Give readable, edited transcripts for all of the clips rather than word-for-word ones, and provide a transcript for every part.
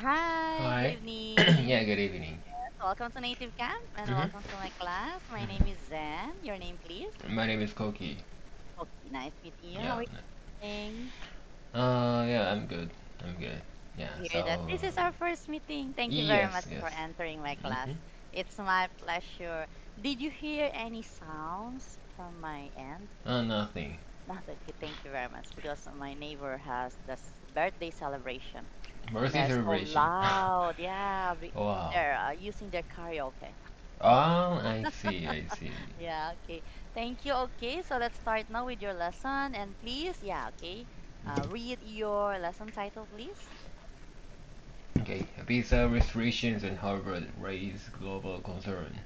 Hi, good Hi. evening. Yeah, good evening. Welcome to Native Camp and hmm welcome to my class. My name is hmm Zen. Your name, please? My name is Koki. Okay, nice meeting you. How Yeah. are you doing? Yeah, I'm good. I'm good. Yeah. Hear that So, this is our first meeting. Thank you very much yes, yes. for entering my class. hmm It's my pleasure. Did you hear any sounds from my end? Nothing. Nothing. Okay, thank you very much because my neighbor has this birthday celebration and Birthday they're so celebration. loud. Yeah, Wow. they're using their karaoke. Oh, I see. I see. Yeah, okay. Thank you. Okay, so let's start now with your lesson. And please, yeah, okay. Read your lesson title, please. Okay. Visa restrictions and Harvard raise global concern.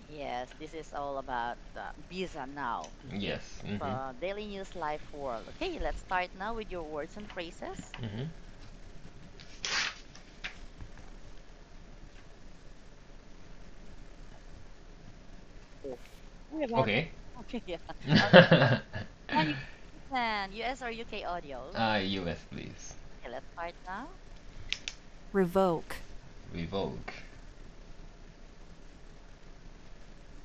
Yes, this is all about visa now. Okay, Yes. so daily news life world. Okay, let's start now with your words and phrases. hmm Oh, sorry about Okay. okay, yeah. Okay. Can you listen? US or UK audio? US, please. Okay, let's start now. Revoke. Revoke.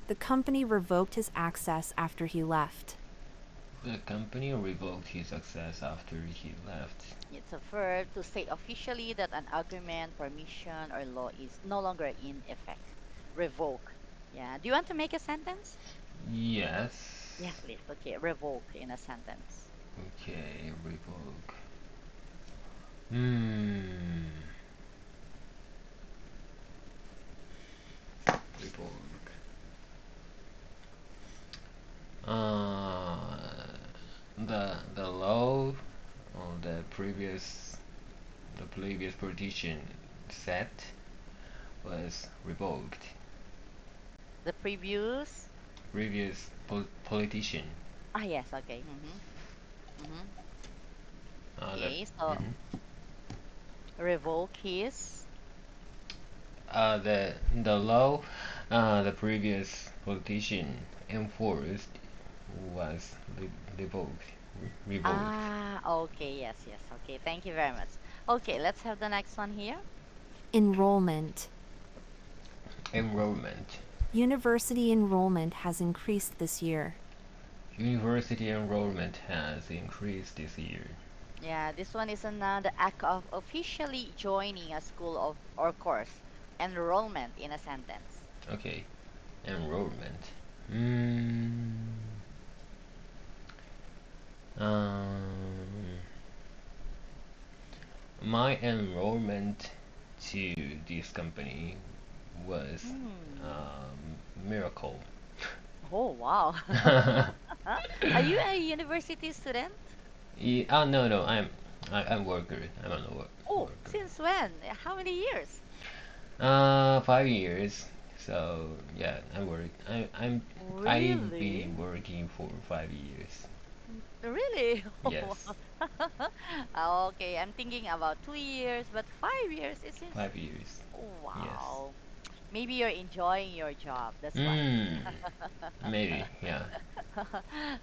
The company revoked his access after he left. The company revoked his access after he left. It's a verb to say officially that an agreement, permission, or law is no longer in effect. Revoke. Yeah. Do you want to make a sentence? Yes. Yeah, please. Okay. Revoke in a sentence. Okay, revoke. Hmm. Revoke. Uh, the law on the previous petition set was revoked. The previous. Previous politician. Ah, yes. Okay. Mm-hmm. Mm-hmm. Uh, the Okay. So mhm. revoke his. The law the previous politician enforced was revoked. Revoked. Ah, okay. Yes. Yes. Okay. Thank you very much. Okay. Let's have the next one here. Enrollment. Enrollment. University enrollment has increased this year. University enrollment has increased this year. Yeah, this one is the act of officially joining a school of or course. Enrollment in a sentence. Okay, enrollment. Mm, um, my enrollment to this company was Hmm. miracle. Oh, wow. Are you a university student? No, no, I'm worker. I'm a Oh, worker. since when? How many years? 5 years. So yeah, I've Really? been working for 5 years. Really? Oh, Yes, wow. Okay, I'm thinking about 2 years, but 5 years, it seems. 5 years. Oh, Yes. wow. Maybe you're enjoying your job. That's why. Hmm. Maybe. Yeah.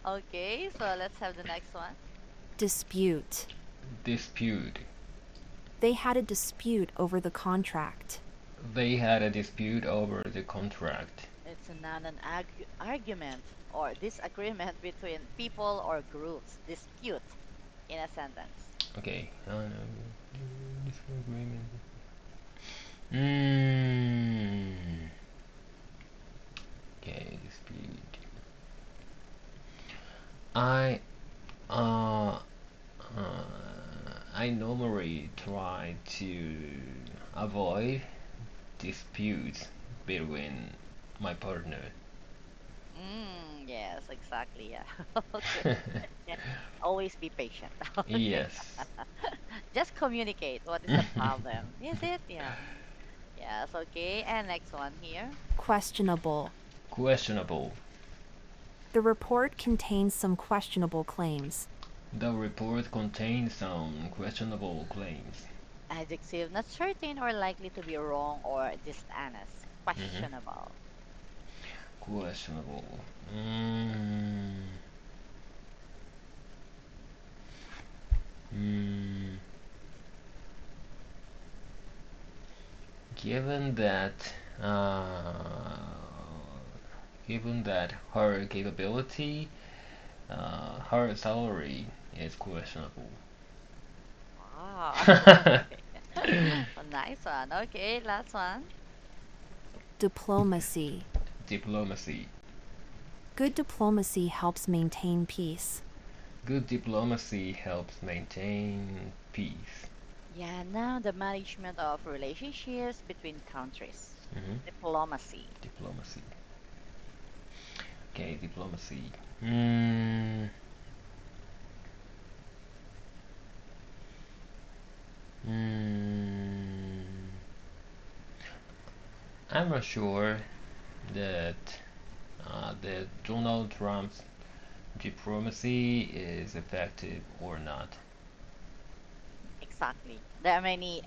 Okay, so let's have the next one. Dispute. Dispute. They had a dispute over the contract. They had a dispute over the contract. It's a non an argument or disagreement between people or groups. Dispute in a sentence. Okay. Disagreement. Hmm. Okay. Dispute. I uh I normally try to avoid disputes between my partner. Yes, exactly. Yeah. Okay. Yeah. Always be patient. Okay. Yes. Just communicate. What is the problem? Is it? Yeah. Yes. Okay. And next one here. Questionable. Questionable. The report contains some questionable claims. The report contains some questionable claims. Adjective not certain or likely to be wrong or dishonest. hmm Questionable. Questionable. Mm, mm, Given that, uh, given that her capability, her salary is questionable. Wow. Okay. A nice one. Okay, last one. Diplomacy. Diplomacy. Good diplomacy helps maintain peace. Good diplomacy helps maintain peace. Yeah, now the management of relationships between countries. Hmm. Diplomacy. Diplomacy. Okay, diplomacy. Mm, mm, I'm not sure that that Donald Trump's diplomacy is effective or not. Exactly. There are many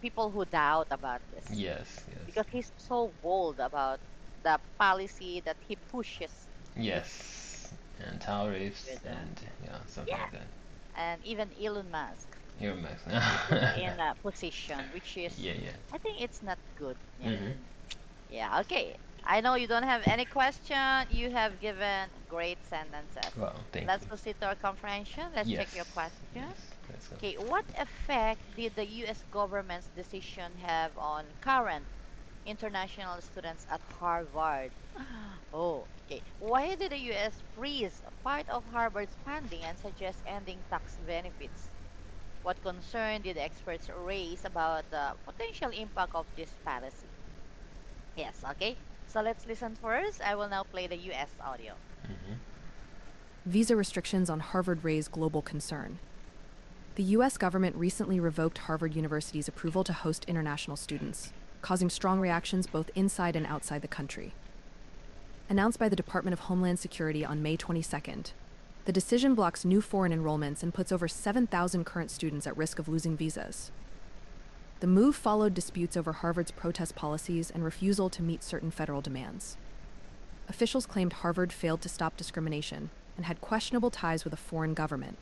people who doubt about this Yes, yes, because he's so bold about the policy that he pushes with yes, and tariffs with and yeah, something yeah, like that. and even Elon Musk Here, Max. is in a position which is Yeah, yeah. I think it's not good. Yeah. Mhm. Yeah, okay. I know you don't have any question. You have given great sentences. Wow, thank Let's you. proceed to our comprehension. Let's check Yes, your question. yes. Let's go. Okay, what effect did the US government's decision have on current international students at Harvard? Oh, okay. Why did the US freeze a part of Harvard's funding and suggest ending tax benefits? What concern did the experts raise about the potential impact of this policy? Yes, okay. So let's listen first. I will now play the US audio. Mhm. Visa restrictions on Harvard raise global concern. The U.S. government recently revoked Harvard University's approval to host international students, causing strong reactions both inside and outside the country. Announced by the Department of Homeland Security on May 22nd, the decision blocks new foreign enrollments and puts over 7,000 current students at risk of losing visas. The move followed disputes over Harvard's protest policies and refusal to meet certain federal demands. Officials claimed Harvard failed to stop discrimination and had questionable ties with a foreign government.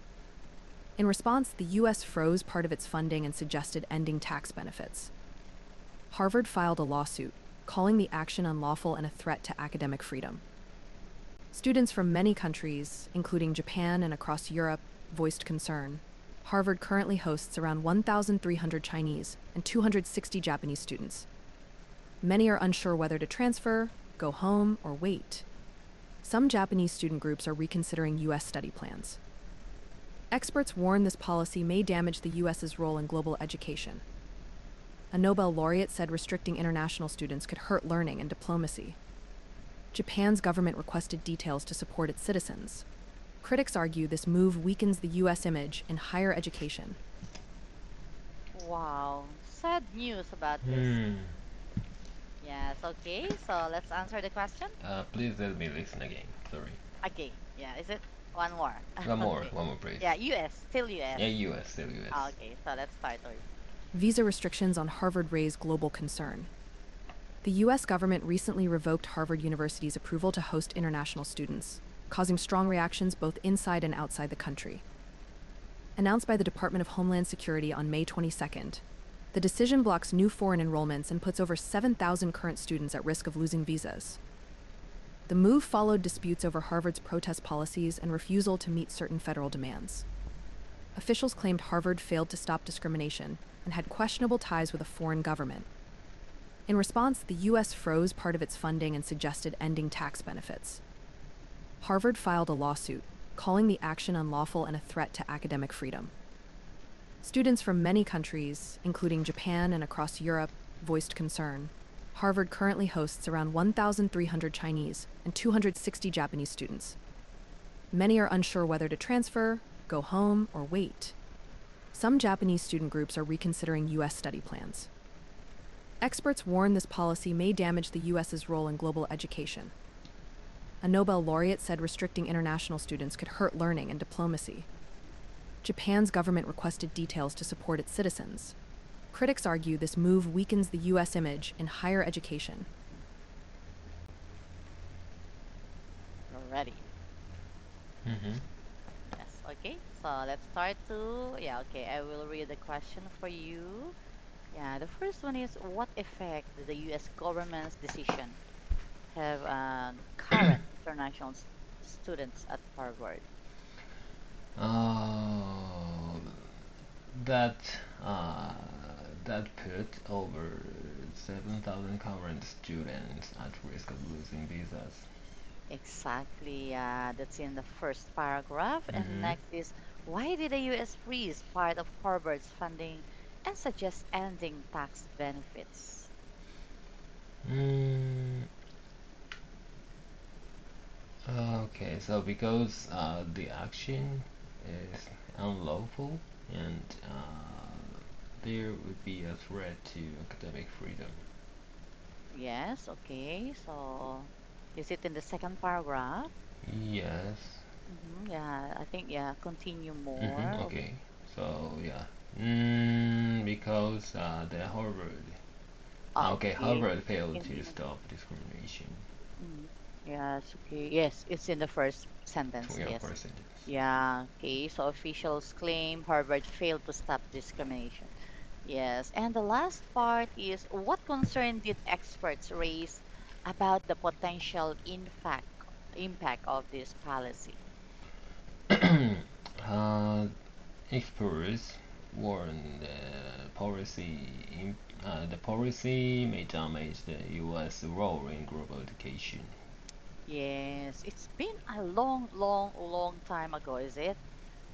In response, the U.S. froze part of its funding and suggested ending tax benefits. Harvard filed a lawsuit, calling the action unlawful and a threat to academic freedom. Students from many countries, including Japan and across Europe, voiced concern. Harvard currently hosts around 1,300 Chinese and 260 Japanese students. Many are unsure whether to transfer, go home, or wait. Some Japanese student groups are reconsidering U.S. study plans. Experts warn this policy may damage the U.S.'s role in global education. A Nobel laureate said restricting international students could hurt learning and diplomacy. Japan's government requested details to support its citizens. Critics argue this move weakens the U.S. image in higher education. Wow, sad news about this. Hmm. Yes, okay. So let's answer the question. Please let me listen again. Sorry. Okay, yeah, is it one more? Okay. One more, please. Yeah, US, still US. Yeah, U.S. Still U.S. Okay, so let's start over. Visa restrictions on Harvard raise global concern. The U.S. government recently revoked Harvard University's approval to host international students, causing strong reactions both inside and outside the country. Announced by the Department of Homeland Security on May 22nd, the decision blocks new foreign enrollments and puts over 7,000 current students at risk of losing visas. The move followed disputes over Harvard's protest policies and refusal to meet certain federal demands. Officials claimed Harvard failed to stop discrimination and had questionable ties with a foreign government. In response, the U.S. froze part of its funding and suggested ending tax benefits. Harvard filed a lawsuit, calling the action unlawful and a threat to academic freedom. Students from many countries, including Japan and across Europe, voiced concern. Harvard currently hosts around 1,300 Chinese and 260 Japanese students. Many are unsure whether to transfer, go home, or wait. Some Japanese student groups are reconsidering U.S. study plans. Experts warn this policy may damage the U.S.'s role in global education. A Nobel laureate said restricting international students could hurt learning and diplomacy. Japan's government requested details to support its citizens. Critics argue this move weakens the U.S. image in higher education. You're ready. Mm-hmm. Yes, okay. So let's start to, yeah, okay. I will read the question for you. Yeah, the first one is what effect did the U.S. government's decision have on current international students at Harvard? Uh, that uh, that put over 7,000 current students at risk of losing visas. Exactly, that's in the first paragraph. And Mm-hmm. next is why did the U.S. freeze part of Harvard's funding and suggest ending tax benefits? Mm, okay, so because the action is unlawful and there would be a threat to academic freedom. Yes, okay. So is it in the second paragraph? Yes. Yeah, I think, yeah, continue Mm-hmm. more. Okay. So yeah. Because the Harvard. Okay, Okay, Harvard failed to continue. stop discrimination. Mm, yes, okay. Yes, it's in the first sentence. Yeah, Yes. percent. Yeah, okay. So officials claim Harvard failed to stop discrimination. Yes. And the last part is what concern did experts raise about the potential impact of this policy? uh, Experts warn the policy may damage the U.S. role in global education. Yes, it's been a long, long, long time ago, is it?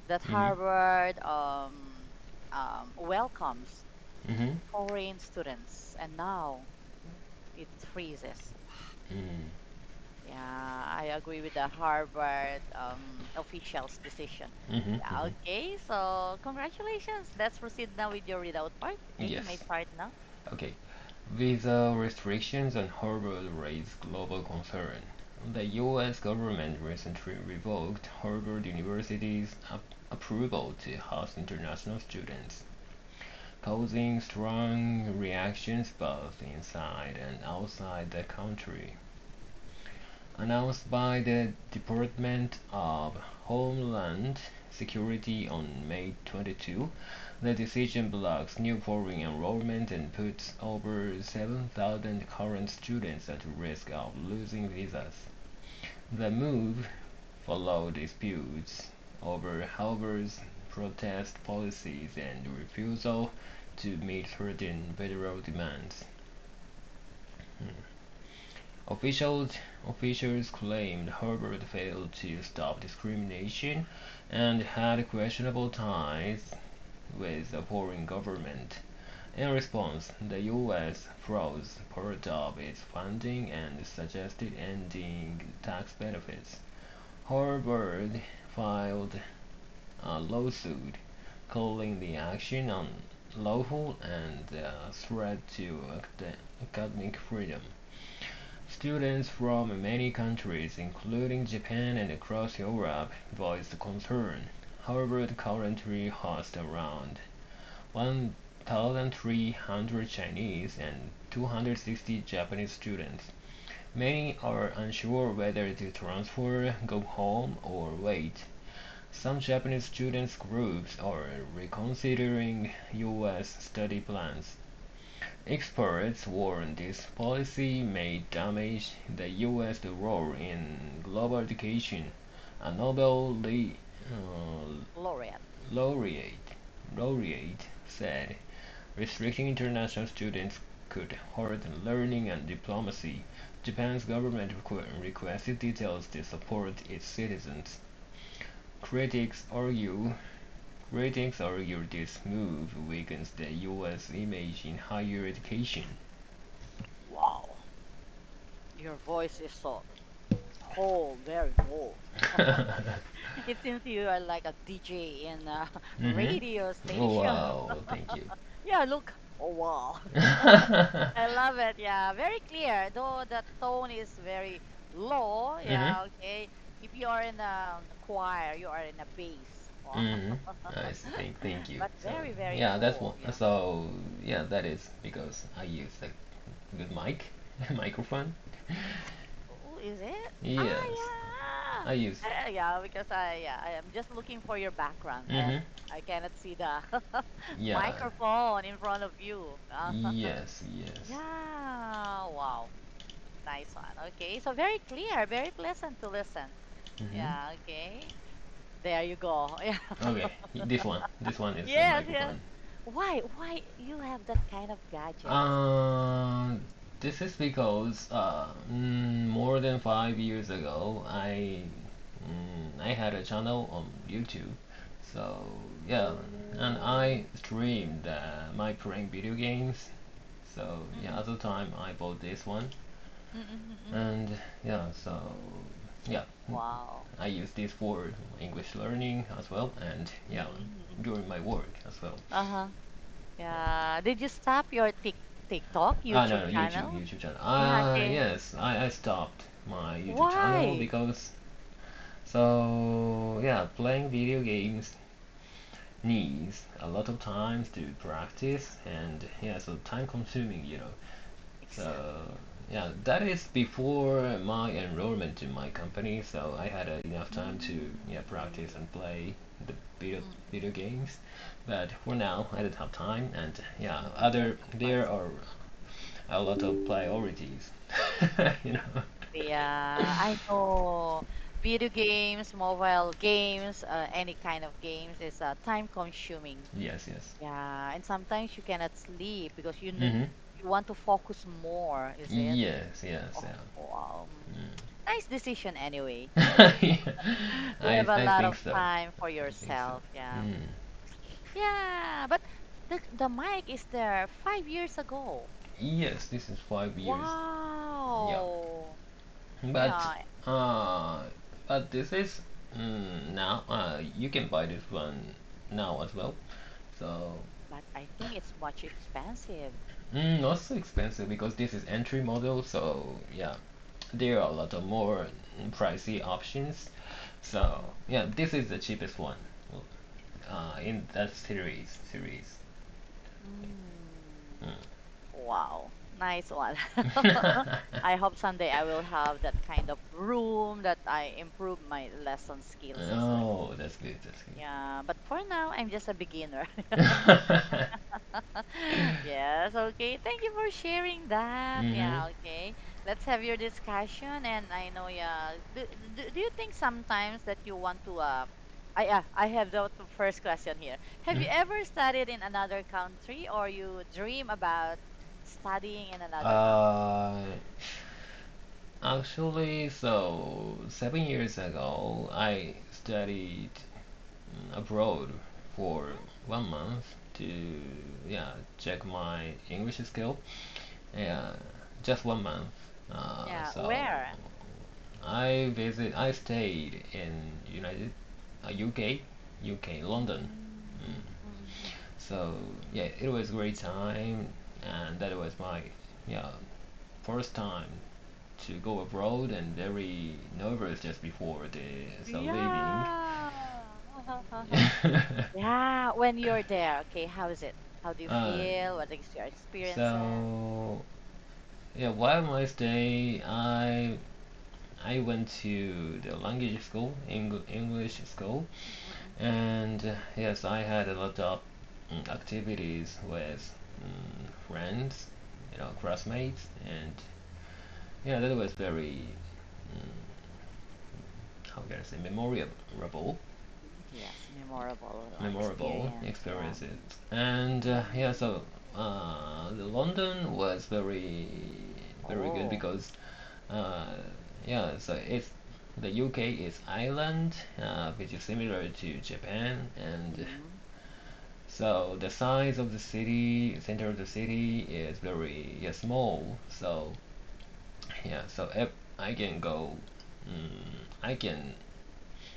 That Mm-hmm. Harvard welcomes Mm-hmm. foreign students, and now it freezes. Mm. Yeah, I agree with the Harvard officials' decision. Mm-hmm. Yeah, Mm-hmm. okay, so congratulations. Let's proceed now with your readout part. Okay, you may Yes. start now. Okay. Visa restrictions on Harvard raise global concern. The U.S. government recently revoked Harvard University's approval to host international students, causing strong reactions both inside and outside the country. Announced by the Department of Homeland Security on May 22, the decision blocks new foreign enrollment and puts over 7,000 current students at risk of losing visas. The move followed disputes over Harvard's protest policies and refusal to meet certain federal demands. Officials, officials claimed Harvard failed to stop discrimination and had questionable ties with a foreign government. In response, the U.S. froze part of its funding and suggested ending tax benefits. Harvard filed a lawsuit calling the action unlawful and a threat to academic freedom. Students from many countries, including Japan and across Europe, voiced concern. Harvard currently hosts around 1,300 Chinese and 260 Japanese students. Many are unsure whether to transfer, go home, or wait. Some Japanese students groups are reconsidering U.S. study plans. Experts warn this policy may damage the U.S. role in global education. A Laureate. laureate, laureate said restricting international students could hurt learning and diplomacy. Japan's government requested details to support its citizens. Critics argue Critics argue this move weakens the U.S. image in higher education. Wow, your voice is so whole, very bold. It seems you are like a DJ in a Mm-hmm. radio Oh, station. wow, thank you. Yeah, look. Oh, wow. I love it. Yeah, very clear. Though the tone is very low. Mm-hmm. Yeah, okay. If you are in a choir, you are in a bass. Wow. Mm-hmm. Nice. Thank you. But So very, very yeah, that's cool. one. Yeah. So yeah, that is because I use a good microphone. Oh, is it? Ah, Yes. I use. Yeah, because I am just looking for your background and Mhm. I cannot see the Yeah. microphone in front of you. Yes. Yes. Yeah, wow. Nice one. Okay, so very clear, very pleasant to listen. Mhm. Yeah, okay. There you go. Yeah. Okay. This one. This one is the Yes, yes. microphone. Why you have that kind of gadgets? Um, this is because more than 5 years ago, I had a channel on YouTube. So yeah, and I Oh. streamed my playing video games. So yeah, Mm-mm, at the time I bought this one, mm-mm, mm-mm. and yeah, so yeah, Wow. I use this for English learning as well, and yeah, Mm-mm. during my work as well. Uh-huh. Yeah. Yeah. Did you stop your TikTok Ah, no, YouTube no, channel? YouTube channel. Yeah, Ah, okay. yes, I stopped my YouTube channel Why? because, so, yeah, playing video games needs a lot of time to practice, and, yeah, so time consuming, you know. So, Exactly. yeah, that is before my enrollment to my company, so I had enough time to, yeah, practice Mm. and play the video Mm-mm. games. But for now, I don't have time, and yeah, Mm-mm. other Of there course. are a lot of priorities. you know. Yeah, I know. Video games, mobile games, any kind of games is time consuming. Yes, yes. Yeah, and sometimes you cannot sleep because Mm-hmm. you want to focus more, is it? Yes, yes, Oh, wow. Nice decision anyway. yeah. Yeah. You have a I lot think of so. time for I think so. yourself. Yeah. Mm. Yeah, but the mic is there 5 years ago. Yes, this is 5 years. Yeah, Wow. but Yeah, uh, but this is now. You can buy this one now as well. So but I think it's much expensive. not so expensive because this is entry model. So yeah, there are a lot of more pricey options. So yeah, this is the cheapest one in that series. Mm. Mm. Wow, nice one. I hope someday I will have that kind of room that I improve my lesson skills as well. Oh, that's good. That's Yeah, but for now, I'm just a beginner. good. Yes, okay. Thank you for sharing that. Mm-hmm. Yeah, okay. Let's have your discussion. And I know, yeah. Do you think sometimes that you want to, I have the first question here. Have you ever studied in another country or you dream about studying in another country? Uh, Actually, so 7 years ago, I studied abroad for Hmm? 1 month to yeah check my English skill. Yeah, just 1 month. Yeah, So where? I stayed in UK, London. Mm. Mm-hmm. So yeah, it was a great time, and that was my yeah first time to go abroad, and very nervous just before the so leaving. Yeah. Yeah. Yeah, when you're there, okay, how is it? How do you uh, feel? What is your experiences? so yeah, while my stay, I went to the language school, English school, Mm-mm. and yes, I had a lot of activities with friends, classmates, and yeah, that was very how can I say Yes, memorable memorable experience. Yeah. experiences. And yeah, so the London was very good Oh. because uh, yeah, so it's the UK is island, which is similar to Japan, and Mm. so the size of the city, center of the city is very yeah, small. So yeah, so if I can go, I can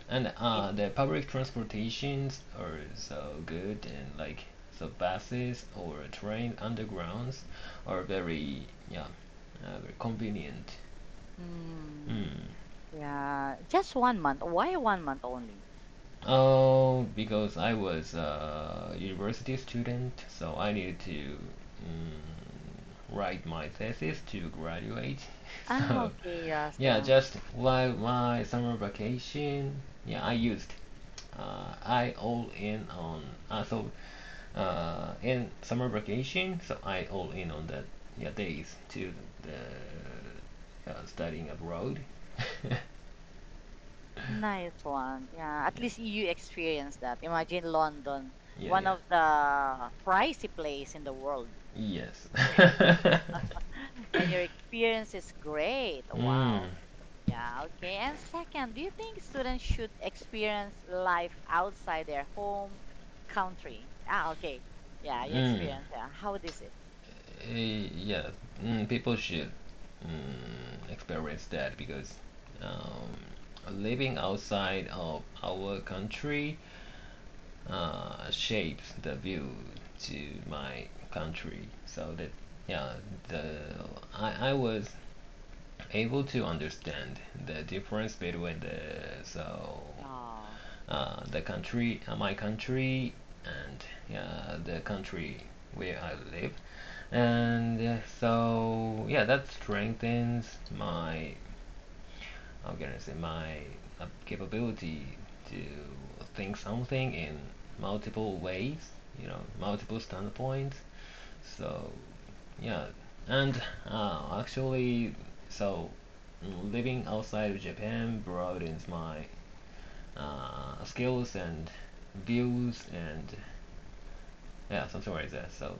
and It, the public transportations are so good, and like so buses or train undergrounds are very yeah very convenient. mm, Hmm. yeah, just 1 month. Why 1 month only? Oh, because I was a university student, so I needed to write my thesis to graduate. Ah, So okay, yes, yeah, just while my summer vacation, yeah, I all in on in summer vacation, so I all in on that, yeah, days to the studying abroad. nice one. Yeah, at least you experienced that. Imagine London, Yeah, one yeah. of the pricey place in the world. Yes. And your experience is great. Mm. Wow. Yeah, okay. And second, do you think students should experience life outside their home country? Ah, okay. Yeah, you Mm. experience. Yeah. How is it? Yeah. People should experience that because living outside of our country shapes the view to my country. So that, yeah, the I was able to understand the difference between Oh. the country, my country, and the country where I live, and so yeah, that strengthens my, how can I say, my capability to think something in multiple ways, multiple standpoints. So yeah, and actually, so living outside of Japan broadens my skills and views and yeah, something like that. So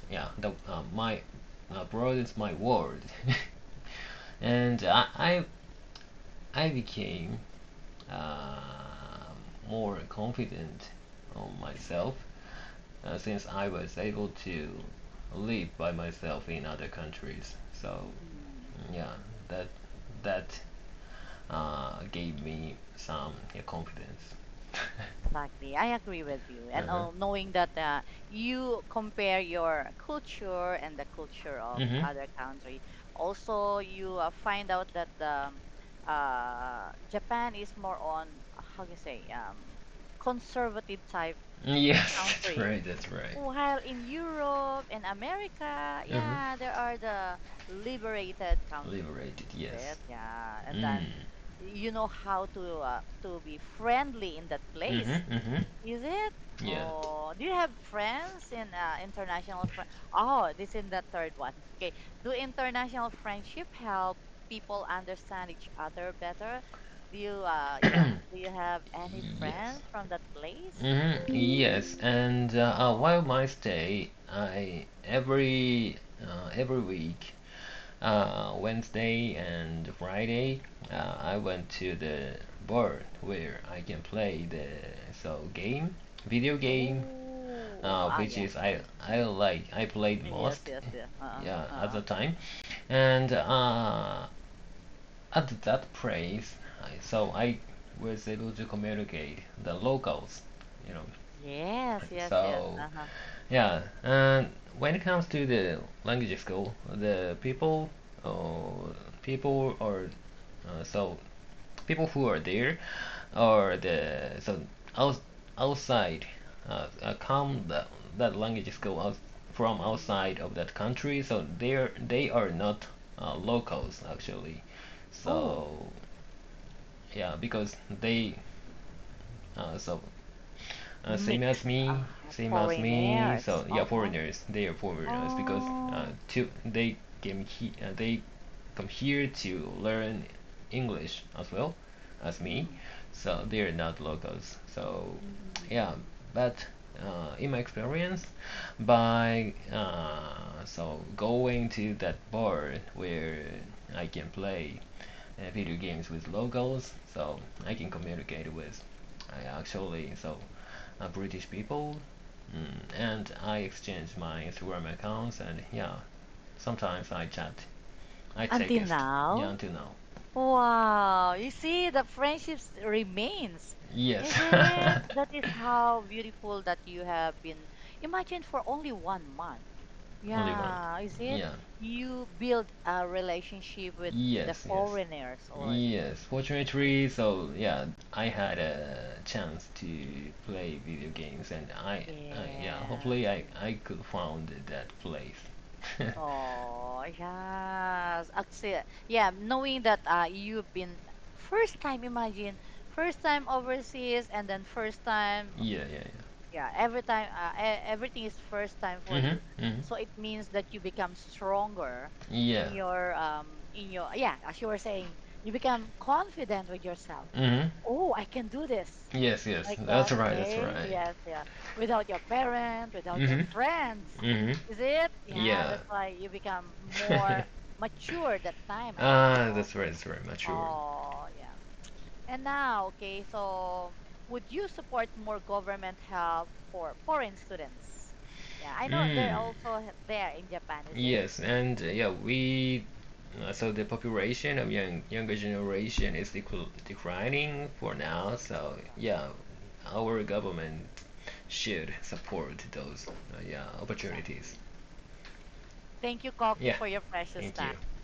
yeah, the my broadens my world, and I became more confident on myself since I was able to live by myself in other countries. So Mm. yeah, that that gave me some, yeah, confidence. Exactly. I agree with you. And Uh-huh. knowing that you compare your culture and the culture of Mhm. other country. Also, you find out that Japan is more on, how you say, conservative type Yes, that's country. right. That's right. While in Europe and America, Mhm. yeah, there are the liberated country. Liberated. Is Yes. it? Yeah. And Mm. then you know how to be friendly in that place. Mhm. Mhm. Is it? Yeah. Oh, do you have friends in international friend? Oh, this is the third one. Okay. Do international friendship help people understand each other better? Do you yeah, do you have any Yes. friends from that place? Yes, and Oh. while my stay, I every week, Wednesday and Friday, I went to the bar where I can play the video game, Oh, ah, which yeah. is I played Yes, most, yes, yes. yeah, at Uh-uh. the time, and at that place, I was able to communicate the locals, you know. Yes, yes, yes. So Uh-huh. yeah, and when it comes to the language school, the people or so people who are there are the so out, outside come that language school from outside Mm. of that country, so they are not locals actually. Oh, So yeah, because they so same as mixed me, same as me. foreigners. So yeah, Uh-huh. foreigners. They are foreigners because Oh. they come here to learn English as well as me. Mm. So they are not locals. So Mm. yeah, but in my experience, by going to that bar where I can play video games with locals, so I can communicate with I actually British people, and I exchange my Instagram accounts, and yeah, sometimes I chat, I Until text, yeah, now? until now. Wow. You see, the friendships remains. Yes. Is it? That is how beautiful that you have been. Imagine for only 1 month. Only one. Yeah, is it? Yeah. You build a relationship with the Yes, yes. foreigners already. Yes, fortunately, so yeah, I had a chance to play video games, and yeah, Yes. hopefully I could found that place. Oh, yes. Actually, yeah, knowing that you've been first time, imagine, first time overseas and then first time, Yeah, yeah, yeah, every time everything is first time yeah. for Mhm, you. mhm. So it means that you become stronger Yeah. in your yeah, as you were saying, you become confident with yourself. Mhm. Oh, I can do this. Yes, yes. Like That's that, right. That's okay? right. Yes, yeah. Without your parent, without your Mhm. friends. Mhm. Is it? Yeah, Yeah. that's why you become more mature that time, I think Ah, so. that's right. That's right. Mature. Oh, yeah. And now, okay, so would you support more government help for foreign students? Yeah, I know they're Mm. also there in Japan, is it? Yes, and yeah, we so the population of younger generation is declining for now. So yeah, our government should support those yeah opportunities. Exactly. Thank you, Koki, Yeah, for your precious thank time. you.